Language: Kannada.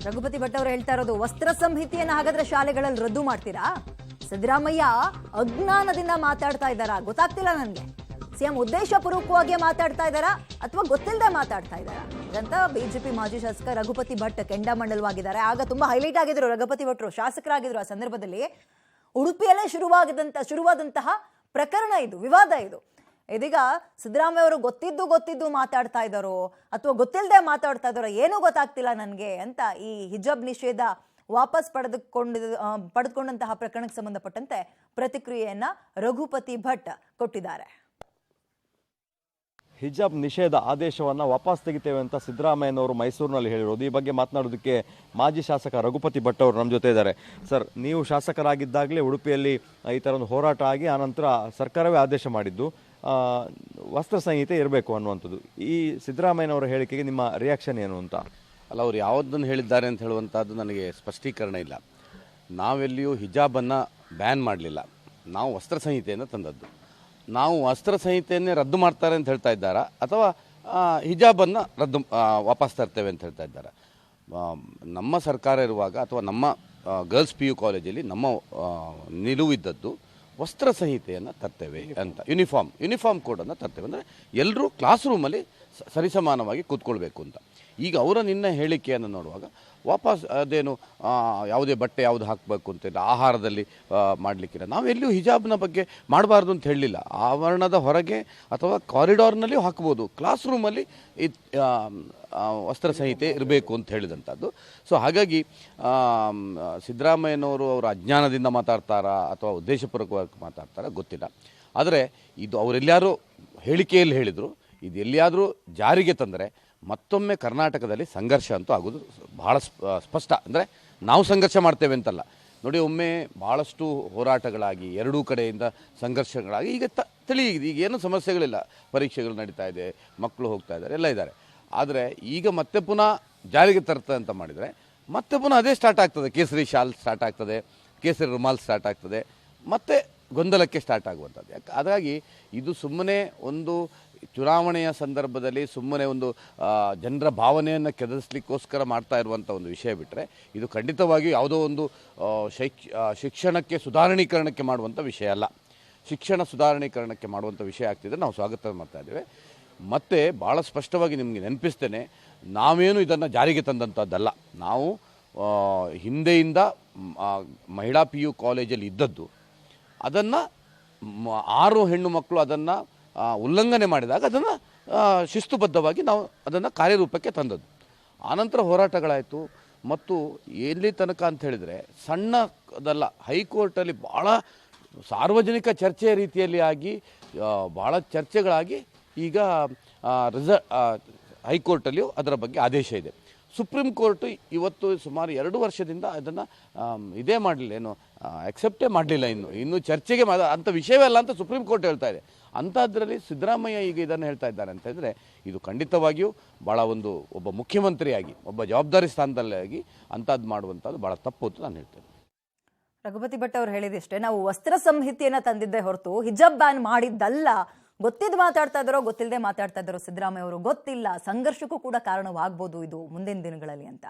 ರಘುಪತಿ ಭಟ್ ಅವರು ಹೇಳ್ತಾ ಇರೋದು ವಸ್ತ್ರ ಸಂಹಿತೆಯನ್ನು ಹಾಗಾದ್ರೆ ಶಾಲೆಗಳಲ್ಲಿ ರದ್ದು ಮಾಡ್ತೀರಾ? ಸಿದ್ದರಾಮಯ್ಯ ಅಜ್ಞಾನದಿಂದ ಮಾತಾಡ್ತಾ ಇದ್ದಾರಾ ಗೊತ್ತಾಗ್ತಿಲ್ಲ ನನಗೆ. ಸಿಎಂ ಉದ್ದೇಶಪೂರ್ವಕವಾಗಿ ಮಾತಾಡ್ತಾ ಇದ್ದಾರಾ ಅಥವಾ ಗೊತ್ತಿಲ್ಲದೆ ಮಾತಾಡ್ತಾ ಇದ್ದಾರಾ ಅಂತ ಬಿಜೆಪಿ ಮಾಜಿ ಶಾಸಕ ರಘುಪತಿ ಭಟ್ ಕೆಂಡಾಮಂಡಲವಾಗಿದ್ದಾರೆ. ಆಗ ತುಂಬಾ ಹೈಲೈಟ್ ಆಗಿದ್ರು ರಘುಪತಿ ಭಟ್ರು, ಶಾಸಕರಾಗಿದ್ರು. ಆ ಸಂದರ್ಭದಲ್ಲಿ ಉಡುಪಿಯಲ್ಲೇ ಶುರುವಾದಂತಹ ಪ್ರಕರಣ ಇದು, ವಿವಾದ ಇದು. ಇದೀಗ ಸಿದ್ದರಾಮಯ್ಯ ಅವರು ಗೊತ್ತಿದ್ದು ಮಾತಾಡ್ತಾ ಇದ್ದಾರೋ ಅಥವಾ ಗೊತ್ತಿಲ್ಲದೆ ಮಾತಾಡ್ತಾ ಇದ್ದಾರೋ ಏನೂ ಗೊತ್ತಾಗ್ತಿಲ್ಲ ನನಗೆ ಅಂತ ಈ ಹಿಜಾಬ್ ನಿಷೇಧ ವಾಪಸ್ ಪಡೆದುಕೊಂಡಂತಹ ಪ್ರಕರಣಕ್ಕೆ ಸಂಬಂಧಪಟ್ಟಂತೆ ಪ್ರತಿಕ್ರಿಯೆಯನ್ನ ರಘುಪತಿ ಭಟ್ ಕೊಟ್ಟಿದ್ದಾರೆ. ಹಿಜಾಬ್ ನಿಷೇಧ ಆದೇಶವನ್ನು ವಾಪಸ್ ತೆಗಿತೇವೆ ಅಂತ ಸಿದ್ದರಾಮಯ್ಯನವರು ಮೈಸೂರಿನಲ್ಲಿ ಹೇಳಿರೋದು. ಈ ಬಗ್ಗೆ ಮಾತನಾಡೋದಕ್ಕೆ ಮಾಜಿ ಶಾಸಕ ರಘುಪತಿ ಭಟ್ ಅವರು ನಮ್ಮ ಜೊತೆ ಇದ್ದಾರೆ. ಸರ್, ನೀವು ಶಾಸಕರಾಗಿದ್ದಾಗಲೇ ಉಡುಪಿಯಲ್ಲಿ ಈ ಥರ ಒಂದು ಹೋರಾಟ ಆಗಿ ಆನಂತರ ಸರ್ಕಾರವೇ ಆದೇಶ ಮಾಡಿದ್ದು ವಸ್ತ್ರ ಸಂಹಿತೆ ಇರಬೇಕು ಅನ್ನುವಂಥದ್ದು. ಈ ಸಿದ್ದರಾಮಯ್ಯನವರ ಹೇಳಿಕೆಗೆ ನಿಮ್ಮ ರಿಯಾಕ್ಷನ್ ಏನು ಅಂತ? ಅಲ್ಲ, ಅವ್ರು ಯಾವುದನ್ನು ಹೇಳಿದ್ದಾರೆ ಅಂತ ಹೇಳುವಂಥದ್ದು ನನಗೆ ಸ್ಪಷ್ಟೀಕರಣ ಇಲ್ಲ. ನಾವೆಲ್ಲಿಯೂ ಹಿಜಾಬನ್ನು ಬ್ಯಾನ್ ಮಾಡಲಿಲ್ಲ, ನಾವು ವಸ್ತ್ರ ಸಂಹಿತೆಯನ್ನು ತಂದದ್ದು. ನಾವು ವಸ್ತ್ರ ಸಂಹಿತೆಯನ್ನೇ ರದ್ದು ಮಾಡ್ತಾರೆ ಅಂತ ಹೇಳ್ತಾ ಇದ್ದಾರಾ ಅಥವಾ ಹಿಜಾಬನ್ನು ವಾಪಸ್ ತರ್ತೇವೆ ಅಂತ ಹೇಳ್ತಾ ಇದ್ದಾರೆ? ನಮ್ಮ ಸರ್ಕಾರ ಇರುವಾಗ ಅಥವಾ ನಮ್ಮ ಗರ್ಲ್ಸ್ PU ಕಾಲೇಜಲ್ಲಿ ನಮ್ಮ ನಿಲುವಿದ್ದದ್ದು ವಸ್ತ್ರ ಸಂಹಿತೆಯನ್ನು ತರ್ತೇವೆ ಅಂತ, ಯೂನಿಫಾರ್ಮ್ ಕೋಡನ್ನು ತರ್ತೇವೆ. ಅಂದರೆ ಎಲ್ಲರೂ ಕ್ಲಾಸ್ ರೂಮಲ್ಲಿ ಸರಿಸಮಾನವಾಗಿ ಕೂತ್ಕೊಳ್ಬೇಕು ಅಂತ. ಈಗ ಅವರ ನಿನ್ನ ಹೇಳಿಕೆಯನ್ನು ನೋಡುವಾಗ ವಾಪಸ್ ಅದೇನು ಯಾವುದೇ ಬಟ್ಟೆ ಯಾವುದು ಹಾಕಬೇಕು ಅಂತಿಲ್ಲ, ಆಹಾರದಲ್ಲಿ ಮಾಡಲಿಕ್ಕಿಲ್ಲ, ನಾವೆಲ್ಲಿಯೂ ಹಿಜಾಬ್ನ ಬಗ್ಗೆ ಮಾಡಬಾರ್ದು ಅಂತ ಹೇಳಲಿಲ್ಲ. ಆವರಣದ ಹೊರಗೆ ಅಥವಾ ಕಾರಿಡಾರ್ನಲ್ಲಿಯೂ ಹಾಕ್ಬೋದು, ಕ್ಲಾಸ್ ರೂಮಲ್ಲಿ ವಸ್ತ್ರ ಸಂಹಿತೆ ಇರಬೇಕು ಅಂತ ಹೇಳಿದಂಥದ್ದು. ಸೊ ಹಾಗಾಗಿ ಸಿದ್ದರಾಮಯ್ಯನವರು ಅವರ ಅಜ್ಞಾನದಿಂದ ಮಾತಾಡ್ತಾರಾ ಅಥವಾ ಉದ್ದೇಶಪೂರ್ವಕವಾಗಿ ಮಾತಾಡ್ತಾರಾ ಗೊತ್ತಿಲ್ಲ. ಆದರೆ ಇದು ಅವರೆಲ್ಲಾರು ಹೇಳಿಕೆಯಲ್ಲಿ ಹೇಳಿದರು, ಇದು ಎಲ್ಲಿಯಾದರೂ ಜಾರಿಗೆ ತಂದರೆ ಮತ್ತೊಮ್ಮೆ ಕರ್ನಾಟಕದಲ್ಲಿ ಸಂಘರ್ಷ ಅಂತೂ ಆಗೋದು ಭಾಳ ಸ್ಪಷ್ಟ. ಅಂದರೆ ನಾವು ಸಂಘರ್ಷ ಮಾಡ್ತೇವೆ ಅಂತಲ್ಲ ನೋಡಿ, ಒಮ್ಮೆ ಭಾಳಷ್ಟು ಹೋರಾಟಗಳಾಗಿ ಎರಡೂ ಕಡೆಯಿಂದ ಸಂಘರ್ಷಗಳಾಗಿ ಈಗ ತಿಳಿಯಿದೆ. ಈಗ ಏನೂ ಸಮಸ್ಯೆಗಳಿಲ್ಲ, ಪರೀಕ್ಷೆಗಳು ನಡೀತಾ ಇದೆ, ಮಕ್ಕಳು ಹೋಗ್ತಾ ಇದ್ದಾರೆ, ಎಲ್ಲ ಇದ್ದಾರೆ. ಆದರೆ ಈಗ ಮತ್ತೆ ಪುನಃ ಜಾರಿಗೆ ತರ್ತದೆ ಅಂತ ಮಾಡಿದರೆ ಮತ್ತೆ ಪುನಃ ಅದೇ ಸ್ಟಾರ್ಟ್ ಆಗ್ತದೆ. ಕೇಸರಿ ಶಾಲ್ ಸ್ಟಾರ್ಟ್ ಆಗ್ತದೆ, ಕೇಸರಿ ರುಮಾಲ್ ಸ್ಟಾರ್ಟ್ ಆಗ್ತದೆ, ಮತ್ತೆ ಗೊಂದಲಕ್ಕೆ ಸ್ಟಾರ್ಟ್ ಆಗುವಂಥದ್ದು. ಹಾಗಾಗಿ ಇದು ಸುಮ್ಮನೆ ಒಂದು ಚುನಾವಣೆಯ ಸಂದರ್ಭದಲ್ಲಿ ಸುಮ್ಮನೆ ಒಂದು ಜನರ ಭಾವನೆಯನ್ನು ಕೆದರಿಸಲಿಕ್ಕೋಸ್ಕರ ಮಾಡ್ತಾ ಇರುವಂಥ ಒಂದು ವಿಷಯ ಬಿಟ್ಟರೆ ಇದು ಖಂಡಿತವಾಗಿಯೂ ಯಾವುದೋ ಒಂದು ಶಿಕ್ಷಣಕ್ಕೆ ಸುಧಾರಣೀಕರಣಕ್ಕೆ ಮಾಡುವಂಥ ವಿಷಯ ಅಲ್ಲ. ಶಿಕ್ಷಣ ಸುಧಾರಣೀಕರಣಕ್ಕೆ ಮಾಡುವಂಥ ವಿಷಯ ಆಗ್ತಿದ್ರೆ ನಾವು ಸ್ವಾಗತ ಮಾಡ್ತಾ ಇದ್ದೇವೆ. ಮತ್ತು ಭಾಳ ಸ್ಪಷ್ಟವಾಗಿ ನಿಮಗೆ ನೆನಪಿಸ್ತೇನೆ, ನಾವೇನು ಇದನ್ನು ಜಾರಿಗೆ ತಂದಂಥದ್ದಲ್ಲ. ನಾವು ಹಿಂದೆಯಿಂದ ಮಹಿಳಾ PU ಕಾಲೇಜಲ್ಲಿ ಇದ್ದದ್ದು, ಅದನ್ನು 6 ಹೆಣ್ಣು ಮಕ್ಕಳು ಅದನ್ನು ಉಲ್ಲಂಘನೆ ಮಾಡಿದಾಗ ಅದನ್ನು ಶಿಸ್ತುಬದ್ಧವಾಗಿ ನಾವು ಅದನ್ನು ಕಾರ್ಯರೂಪಕ್ಕೆ ತಂದದ್ದು. ಆನಂತರ ಹೋರಾಟಗಳಾಯಿತು. ಮತ್ತು ಎಲ್ಲಿ ತನಕ ಅಂತ ಹೇಳಿದರೆ ಸಣ್ಣದಲ್ಲ, ಹೈಕೋರ್ಟಲ್ಲಿ ಭಾಳ ಸಾರ್ವಜನಿಕ ಚರ್ಚೆಯ ರೀತಿಯಲ್ಲಿ ಆಗಿ ಭಾಳ ಚರ್ಚೆಗಳಾಗಿ ಈಗ ಹೈಕೋರ್ಟಲ್ಲಿಯೂ ಅದರ ಬಗ್ಗೆ ಆದೇಶ ಇದೆ. ಸುಪ್ರೀಂ ಕೋರ್ಟ್ ಇವತ್ತು ಸುಮಾರು 2 ವರ್ಷದಿಂದ ಅದನ್ನು ಇದೇ ಮಾಡಲಿಲ್ಲ, ಏನು ಅಕ್ಸೆಪ್ಟೇ ಮಾಡಲಿಲ್ಲ, ಇನ್ನು ಚರ್ಚೆಗೆ ಅಂಥ ವಿಷಯವೇ ಅಲ್ಲ ಅಂತ ಸುಪ್ರೀಂ ಕೋರ್ಟ್ ಹೇಳ್ತಾ ಇದೆ. ಅಂಥದ್ರಲ್ಲಿ ಸಿದ್ದರಾಮಯ್ಯ ಈಗ ಇದನ್ನು ಹೇಳ್ತಾ ಇದ್ದಾರೆ ಅಂತ ಹೇಳಿದ್ರೆ ಇದು ಖಂಡಿತವಾಗಿಯೂ ಭಾಳ ಒಬ್ಬ ಮುಖ್ಯಮಂತ್ರಿಯಾಗಿ, ಒಬ್ಬ ಜವಾಬ್ದಾರಿ ಸ್ಥಾನದಲ್ಲಾಗಿ ಅಂಥದ್ದು ಮಾಡುವಂಥದ್ದು ಭಾಳ ತಪ್ಪು ಅಂತ ನಾನು ಹೇಳ್ತೇನೆ. ರಘುಪತಿ ಭಟ್ ಅವರು ಹೇಳಿದಿಷ್ಟೇ, ನಾವು ವಸ್ತ್ರ ಸಂಹಿತೆಯನ್ನು ತಂದಿದ್ದೇ ಹೊರತು ಹಿಜಾಬ್ ಬ್ಯಾನ್ ಮಾಡಿದ್ದಲ್ಲ. ಗೊತ್ತಿದ್ದು ಮಾತಾಡ್ತಾ ಇದ್ದಾರೋ ಗೊತ್ತಿಲ್ಲದೆ ಮಾತಾಡ್ತಾ ಇದ್ದಾರೋ ಸಿದ್ದರಾಮಯ್ಯ ಅವರು ಗೊತ್ತಿಲ್ಲ, ಸಂಘರ್ಷಕ್ಕೂ ಕೂಡ ಕಾರಣವಾಗಬಹುದು ಇದು ಮುಂದಿನ ದಿನಗಳಲ್ಲಿ ಅಂತ